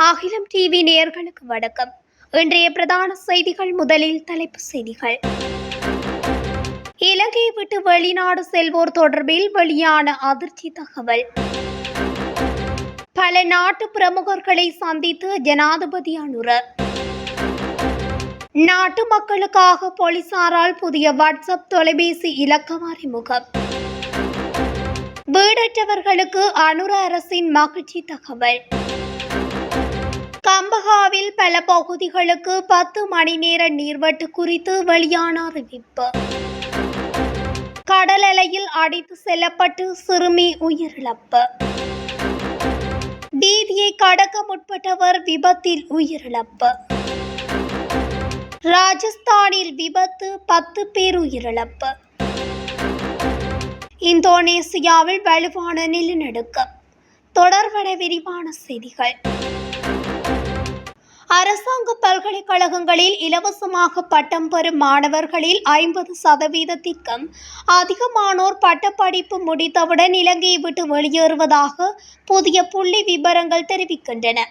அகிலம் டிவி நேயர்களுக்கு வணக்கம். இன்றைய பிரதான செய்திகள். முதலில் தலைப்புச் செய்திகள். இலங்கையை விட்டு வெளிநாடு செல்வோர் தொடர்பில் வெளியான அதிர்ச்சி தகவல். பல நாட்டு பிரமுகர்களை சந்தித்து ஜனாதிபதி அனுர. நாட்டு மக்களுக்காக போலீசாரால் புதிய வாட்ஸ்அப் தொலைபேசி இலக்கம் அறிமுகம். வீடற்றவர்களுக்கு அனுர அரசின் மகிழ்ச்சி தகவல். கம்பஹாவில் பல பகுதிகளுக்கு 10 மணி நேர நீர்வெட்டு குறித்து வெளியான அறிவிப்பு. கடல் அலையில் அடித்து செல்லப்பட்டு சிறுமி உயிரிழப்பு. வீதியை கடக்க முற்பட்டவர் விபத்தில் உயிரிழப்பு. ராஜஸ்தானில் விபத்து, 10 பேர் உயிரிழப்பு. இந்தோனேசியாவில் வலுவான நிலநடுக்கம். தொடர்பான விரிவான செய்திகள். அரசாங்க பல்கலைக்கழகங்களில் இலவசமாக பட்டம் பெறும் மாணவர்களில் 50% அதிகமானோர் பட்டப்படிப்பு முடித்தவுடன் இலங்கையை விட்டு வெளியேறுவதாக புதிய புள்ளி விபரங்கள் தெரிவிக்கின்றன.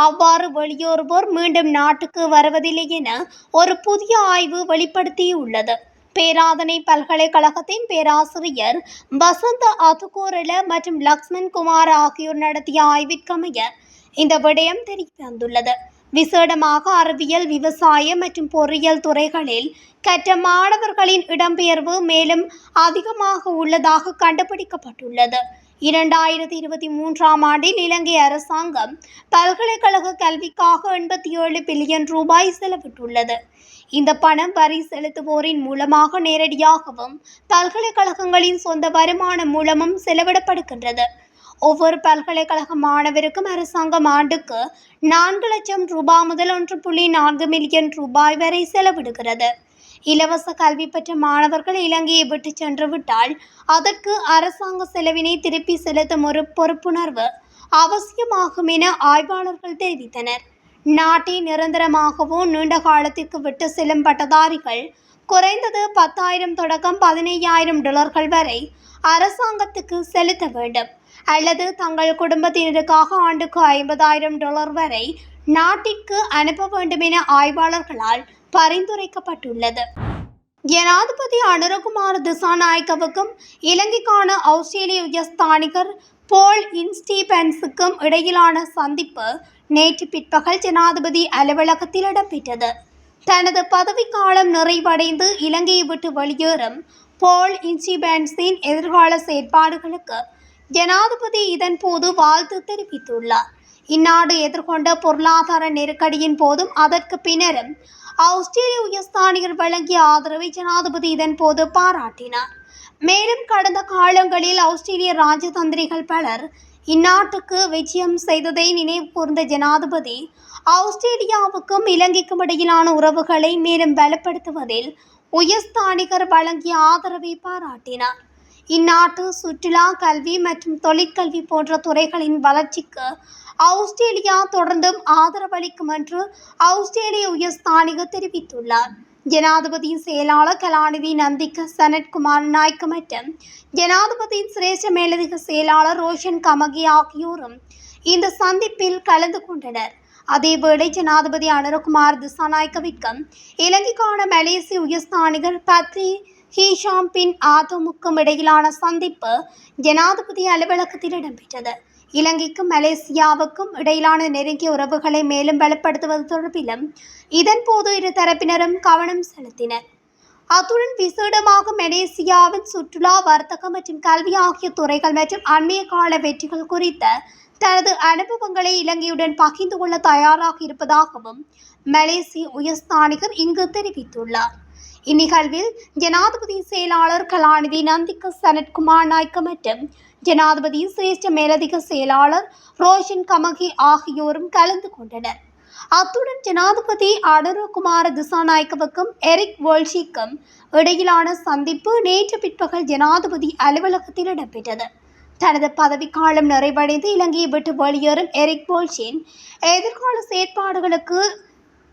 அவ்வாறு வெளியேறுவோர் மீண்டும் நாட்டுக்கு வருவதில்லை என ஒரு புதிய ஆய்வு வெளிப்படுத்தியுள்ளது. பேராதனை பல்கலைக்கழகத்தின் பேராசிரியர் வசந்த அதுகோரல மற்றும் லக்ஷ்மண் குமார் ஆகியோர் நடத்திய ஆய்விற்கமைய இந்த விடயம் தெரியவந்துள்ளது. விசேடமாக அறிவியல், விவசாயம் மற்றும் பொறியியல் துறைகளில் கற்ற மாணவர்களின் இடம்பெயர்வு மேலும் அதிகமாக உள்ளதாக கண்டுபிடிக்கப்பட்டுள்ளது. 2023ஆம் ஆண்டில் இலங்கை அரசாங்கம் பல்கலைக்கழக கல்விக்காக 87 பில்லியன் ரூபாய் செலவிட்டுள்ளது. இந்த பணம் வரி செலுத்துவோரின் மூலமாக நேரடியாகவும் பல்கலைக்கழகங்களின் சொந்த வருமானம் மூலமும் செலவிடப்படுகின்றது. ஒவ்வொரு பல்கலைக்கழக மாணவருக்கும் அரசாங்கம் ஆண்டுக்கு 4 லட்சம் ரூபாய் முதல் 1.4 மில்லியன் ரூபாய் வரை செலவிடுகிறது. இலவச கல்வி பெற்ற மாணவர்கள் இலங்கையை விட்டு சென்று விட்டால் அதற்கு அரசாங்க செலவினை திருப்பி செலுத்தும் ஒரு பொறுப்புணர்வு அவசியமாகும் என ஆய்வாளர்கள் தெரிவித்தனர். நாட்டை நிரந்தரமாகவோ நீண்ட காலத்திற்கு விட்டு செல்லும் பட்டதாரிகள் குறைந்தது 10,000 தொடக்கம் 15,000 டாலர்கள் வரை அரசாங்கத்துக்கு செலுத்த வேண்டும் அல்லது தங்கள் குடும்பத்தினருக்காக ஆண்டுக்கு 50,000 டாலர் வரை நாட்டிற்கு அனுப்ப வேண்டும் என ஆய்வாளர்களால் பரிந்துரைக்கப்பட்டுள்ளது. ஜனாதிபதி அனுரகுமார திசாநாயக்கவுக்கும் இலங்கைக்கான ஆஸ்திரேலிய உயர்ஸ்தானிகர் போல் இன்ஸ்டீபன்ஸுக்கும் இடையிலான சந்திப்பு நேற்று பிற்பகல் ஜனாதிபதி அலுவலகத்தில் இடம்பெற்றது. தனது பதவிக்காலம் நிறைவடைந்து இலங்கையை விட்டு வெளியேறும் போல் இன்ஸ்டீபன்ஸின் எதிர்கால செயற்பாடுகளுக்கு ஜனாதிபதி இதன் போது வாழ்த்து தெரிவித்துள்ளார். இந்நாடு எதிர்கொண்ட பொருளாதார நெருக்கடியின் போதும் அதற்கு பின்னரும் ஆஸ்திரேலிய உயர்ஸ்தானிகர் வழங்கிய ஆதரவை ஜனாதிபதி இதன் போது பாராட்டினார். மேலும் கடந்த காலங்களில் ஆஸ்திரேலிய ராஜதந்திரிகள் பலர் இந்நாட்டுக்கு விஜயம் செய்ததை நினைவு கூர்ந்த ஜனாதிபதி ஆஸ்திரேலியாவுக்கும் இலங்கைக்கும் இடையிலான உறவுகளை மேலும் பலப்படுத்துவதில் உயர்ஸ்தானிகர் வழங்கிய ஆதரவை பாராட்டினார். இந்நாட்டு சுற்றுலா, கல்வி மற்றும் தொழிற்கல்வி போன்ற துறைகளின் வளர்ச்சிக்கு ஆஸ்திரேலியா தொடர்ந்தும் ஆதரவளிக்கும் என்று ஆஸ்திரேலிய உயர்ஸ்தானிகர் தெரிவித்துள்ளார். ஜனாதிபதியின் செயலாளர் கலாநிதி நந்திக சனத்குமார் நாயக்க மற்றும் ஜனாதிபதியின் சிரேஷ்ட மேலதிக செயலாளர் ரோஷன் கமகி ஆகியோரும் இந்த சந்திப்பில் கலந்து கொண்டனர். அதேவேளை ஜனாதிபதி அனுரகுமார் திசாநாயக்கவிற்கும் இலங்கைக்கான மலேசிய உயர்ஸ்தானிகர் பத்ரி ஹீஷாம் பின் ஆதமுக்கும் இடையிலான சந்திப்பு ஜனாதிபதி அலுவலகத்தில் இடம்பெற்றது. இலங்கைக்கும் மலேசியாவுக்கும் இடையிலான நெருங்கிய உறவுகளை மேலும் பலப்படுத்துவது தொடர்பிலும் இதன்போது இரு தரப்பினரும் கவனம் செலுத்தினர். அத்துடன் விசேடமாக மலேசியாவின் சுற்றுலா, வர்த்தகம் மற்றும் கல்வி ஆகிய துறைகள் மற்றும் அண்மைய கால வெற்றிகள் குறித்த தனது அனுபவங்களை இலங்கையுடன் பகிர்ந்து கொள்ள தயாராக இருப்பதாகவும் மலேசிய உயர்ஸ்தானிகர் இங்கு தெரிவித்துள்ளார். இந்நிகழ்வில் ஜனாதிபதி செயலாளர் கலாநிதி நந்திக சனத்குமார் நாயக்க மற்றும் ஜனாதிபதி சிரேஷ்ட மேலதிக செயலாளர் ரோஷன் கமகி ஆகியோரும் கலந்து கொண்டனர். அத்துடன் ஜனாதிபதி அனுரகுமார திசாநாயக்கவுக்கும் எரிக் வோல்ஷிக்கும் இடையிலான சந்திப்பு நேற்று பிற்பகல் ஜனாதிபதி அலுவலகத்தில் இடம்பெற்றது. தனது பதவிக்காலம் நிறைவடைந்து இலங்கையை விட்டு வெளியேறும் எரிக் வோல்ஷின் எதிர்கால செயற்பாடுகளுக்கு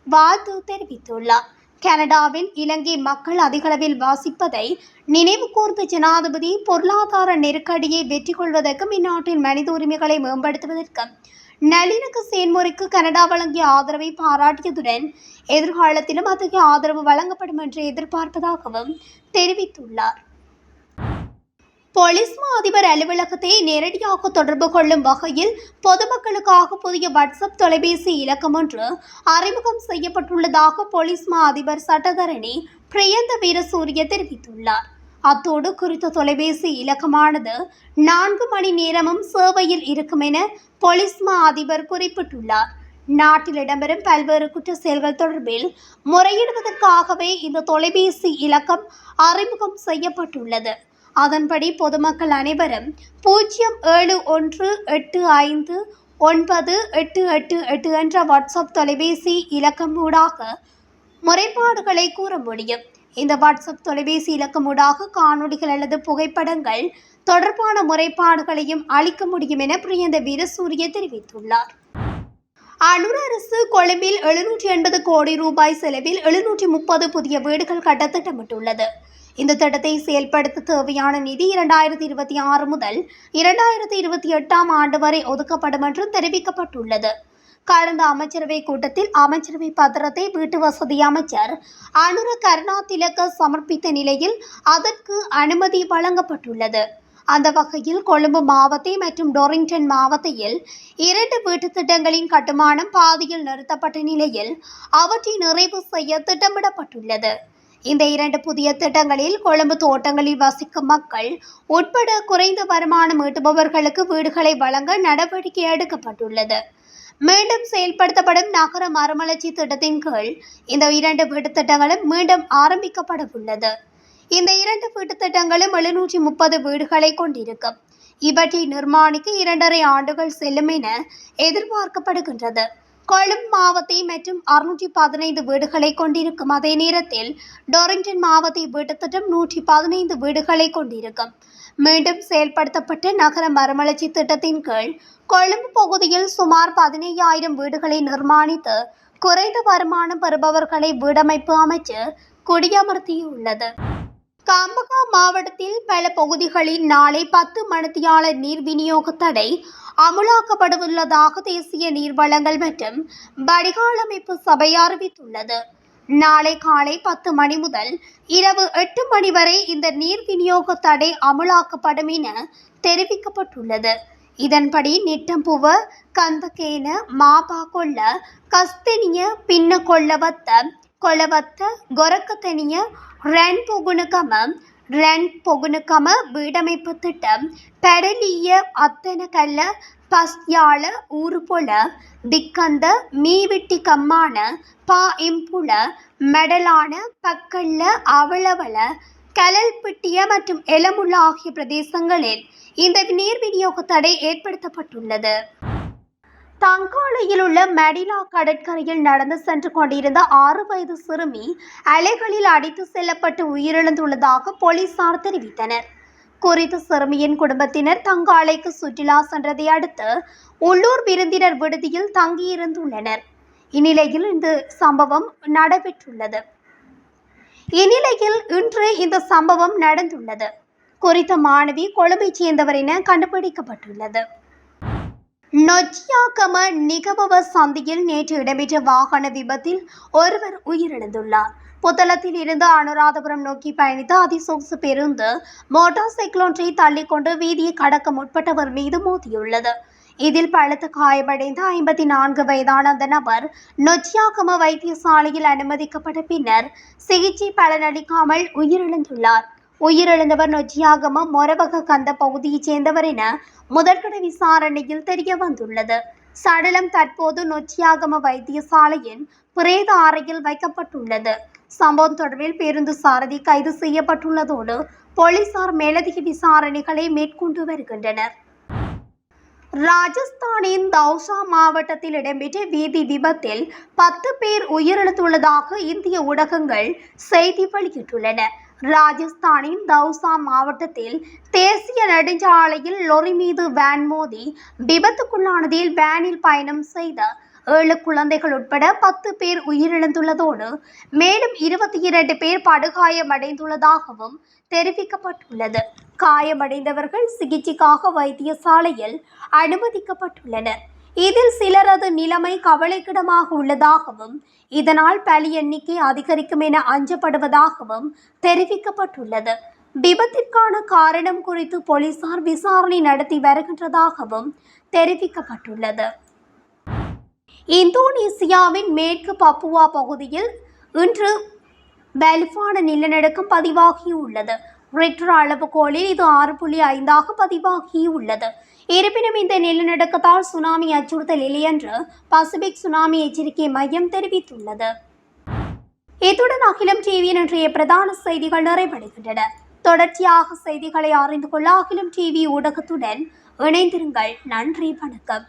வாழ்த்து தெரிவித்துள்ளார். கனடாவில் இலங்கை மக்கள் அதிகளவில் வாசிப்பதை நினைவு கூர்ந்த ஜனாதிபதி பொருளாதார நெருக்கடியை வெற்றி கொள்வதற்கும் இந்நாட்டின் மனித உரிமைகளை மேம்படுத்துவதற்கும் நல்லிணக்க செயல்முறைக்கு கனடா வழங்கிய ஆதரவை பாராட்டியதுடன் எதிர்காலத்திலும் அத்தகைய ஆதரவு வழங்கப்படும் என்று எதிர்பார்ப்பதாகவும் தெரிவித்துள்ளார். போலீஸ் மா அதிபர் அலுவலகத்தை நேரடியாக தொடர்பு கொள்ளும் வகையில் பொதுமக்களுக்காக புதிய வாட்ஸ்அப் தொலைபேசி இலக்கம் ஒன்று அறிமுகம் செய்யப்பட்டுள்ளதாக போலீஸ் மா அதிபர் சட்டத்தரணி பிரியந்த வீரசூரிய தெரிவித்துள்ளார். அத்தோடு குறித்த தொலைபேசி இலக்கமானது 4 மணி நேரமும் சேவையில் இருக்கும் என போலீஸ் மா அதிபர் குறிப்பிட்டுள்ளார். நாட்டில் இடம்பெறும் பல்வேறு குற்ற செயல்கள் தொடர்பில் முறையிடுவதற்காகவே இந்த தொலைபேசி இலக்கம் அறிமுகம் செய்யப்பட்டுள்ளது. அதன்படி பொதுமக்கள் அனைவரும் 0718598888 என்ற வாட்ஸ்அப் தொலைபேசி இலக்கம் ஊடாக முறைப்பாடுகளை கூற முடியும். இந்த வாட்ஸ்அப் தொலைபேசி இலக்கம் ஊடாக காணொலிகள் அல்லது புகைப்படங்கள் தொடர்பான முறைப்பாடுகளையும் அளிக்க முடியும் என பிரியந்த வீரசூரிய தெரிவித்துள்ளார். அனுர அரசு கொழும்பில் 780 கோடி ரூபாய் செலவில் 730 புதிய வீடுகள் கட்ட திட்டமிட்டுள்ளது. இந்த திட்டத்தை செயல்படுத்த தேவையான நிதி 2026 முதல் 2028 ஆண்டு வரை ஒதுக்கப்படும் என்று தெரிவிக்கப்பட்டுள்ளது. கடந்த அமைச்சரவை கூட்டத்தில் அமைச்சரவை பத்திரத்தை வீட்டு வசதி அமைச்சர் அனுர கருணாதிலக்க சமர்ப்பித்த நிலையில் அதற்கு அனுமதி வழங்கப்பட்டுள்ளது. அந்த வகையில் கொழும்பு மாவட்ட மற்றும் டொரிங்டன் மாவட்டத்தில் 2 வீட்டு திட்டங்களின் கட்டுமானம் பாதியில் நிறுத்தப்பட்ட நிலையில் அவற்றை நிறைவு செய்ய திட்டமிடப்பட்டுள்ளது. இந்த 2 புதிய திட்டங்களில் கொழும்பு தோட்டங்களில் வசிக்கும் மக்கள் உட்பட குறைந்த வருமானம் ஈட்டுபவர்களுக்கு வீடுகளை வழங்க நடவடிக்கை எடுக்கப்பட்டுள்ளது. மீண்டும் செயல்படுத்தப்படும் நகர மறுமலர்ச்சி திட்டத்தின் கீழ் இந்த 2 வீட்டு திட்டங்களும் மீண்டும் ஆரம்பிக்கப்பட உள்ளது. இந்த 2 வீட்டு திட்டங்களும் 730 வீடுகளை கொண்டிருக்கும். இவற்றை நிர்மாணிக்க 2.5 ஆண்டுகள் செல்லும் என எதிர்பார்க்கப்படுகின்றது. கொழும்பு மாவட்ட மற்றும் 615 வீடுகளை கொண்டிருக்கும். அதே நேரத்தில் டொரிங்டன் மாவட்ட வீட்டு திட்டம் 115 வீடுகளை கொண்டிருக்கும். மீண்டும் செயல்படுத்தப்பட்ட நகர மறுமலர்ச்சி திட்டத்தின் கீழ் கொழும்பு பகுதியில் சுமார் 15,000 வீடுகளை நிர்மாணித்து குறைந்த வருமானம் பெறுபவர்களை வீடமைப்பு அமைச்சு குடியமர்த்தியுள்ளது. கம்பகா மாவட்டத்தில் பல பகுதிகளில் நாளை 10 மணித்தியாலர் நீர் விநியோக தடை அமுலாக்கப்படவுள்ளதாக தேசிய நீர்வளங்கள் மற்றும் வடிகால் அமைப்பு சபை அறிவித்துள்ளது. நாளை காலை 10 மணி முதல் இரவு 8 மணி வரை இந்த நீர் விநியோக தடை அமுலாக்கப்படும் என தெரிவிக்கப்பட்டுள்ளது. இதன்படி நிட்டம்புவ, கந்தகேன, மாபாகொல்ல, கஸ்தெனிய, பின்ன கொள்ளவத்த, கொளவத்த, கொரக்கத்தெனிய, ரன் பொகுனுகம வீடமைப்பு திட்டம், பெடலிய, அத்தனகல்ல, பஸ்யாள, ஊருபொல, திக்கந்த, மீவிட்டி கம்மான, பா இம்புல, மெடலான, பக்கல்ல, அவளவள, கலல்பிட்டிய மற்றும் எலமுள்ள ஆகிய பிரதேசங்களில் இந்த நீர் விநியோக தடை ஏற்படுத்தப்பட்டுள்ளது. தங்காலையில் உள்ள மடிலா கடற்கரையில் நடந்து சென்று கொண்டிருந்த 6 வயது சிறுமி அலைகளில் அடித்து செல்லப்பட்டு உயிரிழந்துள்ளதாக போலீசார் தெரிவித்தனர். குறித்த சிறுமியின் குடும்பத்தினர் தங்காலைக்கு சுற்றுலா சென்றதை அடுத்து உள்ளூர் விருந்தினர் விடுதியில் தங்கியிருந்துள்ளனர். இந்நிலையில் இந்த சம்பவம் நடைபெற்றுள்ளது. இந்நிலையில் இன்று இந்த சம்பவம் நடந்துள்ளது. குறித்த மாணவி கொழும்பைச் சேர்ந்தவர் என கண்டுபிடிக்கப்பட்டுள்ளது. நொச்சியாகம நிகபவ சந்தியில் நேற்று இடம்பெற்ற வாகன விபத்தில் ஒருவர் உயிரிழந்துள்ளார். புத்தளத்தில் இருந்து அனுராதபுரம் நோக்கி பயணித்த அதிசொகுசு பேருந்து மோட்டார் சைக்கிள் ஒன்றை தள்ளிக்கொண்டு வீதியை கடக்க முற்பட்டவர் மீது மோதியுள்ளது. இதில் பலத்த காயமடைந்த 54 வயதான அந்த நபர் நொச்சியாகம வைத்தியசாலையில் அனுமதிக்கப்பட்ட பின்னர் சிகிச்சை பலனளிக்காமல் உயிரிழந்துள்ளார். உயிரிழந்தவர் நொச்சியாகம மொரவக கந்த பகுதியைச் சேர்ந்தவர் என முதற்கட்ட விசாரணையில் தெரிய வந்துள்ளது. சடலம் தற்போது நொச்சியாகம வைத்தியசாலையின் பிரேத அறையில் வைக்கப்பட்டுள்ளது. சம்பவம் தொடர்பில் பேருந்து சாரதி கைது செய்யப்பட்டுள்ளதோடு போலீசார் மேலதிக விசாரணைகளை மேற்கொண்டு வருகின்றனர். ராஜஸ்தானின் தௌசா மாவட்டத்தில் இடம்பெற்ற வீதி விபத்தில் 10 பேர் உயிரிழந்துள்ளதாக இந்திய ஊடகங்கள் செய்தி வெளியிட்டுள்ளன. ராஜஸ்தானின் தௌசா மாவட்டத்தில் தேசிய நெடுஞ்சாலையில் லொரி மீது வேன் மோதி விபத்துக்குள்ளானதில் வேனில் பயணம் செய்த 7 குழந்தைகள் உட்பட 10 பேர் உயிரிழந்துள்ளதோடு மேலும் 22 பேர் படுகாயமடைந்துள்ளதாகவும் தெரிவிக்கப்பட்டுள்ளது. காயமடைந்தவர்கள் சிகிச்சைக்காக வைத்தியசாலையில் அனுமதிக்கப்பட்டுள்ளனர். இதில் சிலரது நிலைமை கவலைக்கிடமாக உள்ளதாகவும் இதனால் பலி எண்ணிக்கை அதிகரிக்கும் என அஞ்சப்படுவதாகவும் தெரிவிக்கப்பட்டுள்ளது. விபத்திற்கான காரணம் குறித்து போலீசார் விசாரணை நடத்தி வருகின்றதாகவும் தெரிவிக்கப்பட்டுள்ளது. இந்தோனேசியாவின் மேற்கு பப்புவா பகுதியில் இன்று வலுவான நிலநடுக்கம் பதிவாகியுள்ளது. ரிக்டர் அளவுகோலில் இது 6.5 பதிவாகியுள்ளது. இருப்பினும் இந்த நிலநடுக்கத்தால் சுனாமி அச்சுறுத்தல் இல்லை என்று பசிபிக் சுனாமி எச்சரிக்கை மையம் தெரிவித்துள்ளது. இத்துடன் அகிலம் டிவியின் இன்றைய பிரதான செய்திகள் நிறைவடைகின்றன. தொடர்ச்சியாக செய்திகளை அறிந்து கொள்ள அகிலம் டிவி ஊடகத்துடன் இணைந்திருங்கள். நன்றி, வணக்கம்.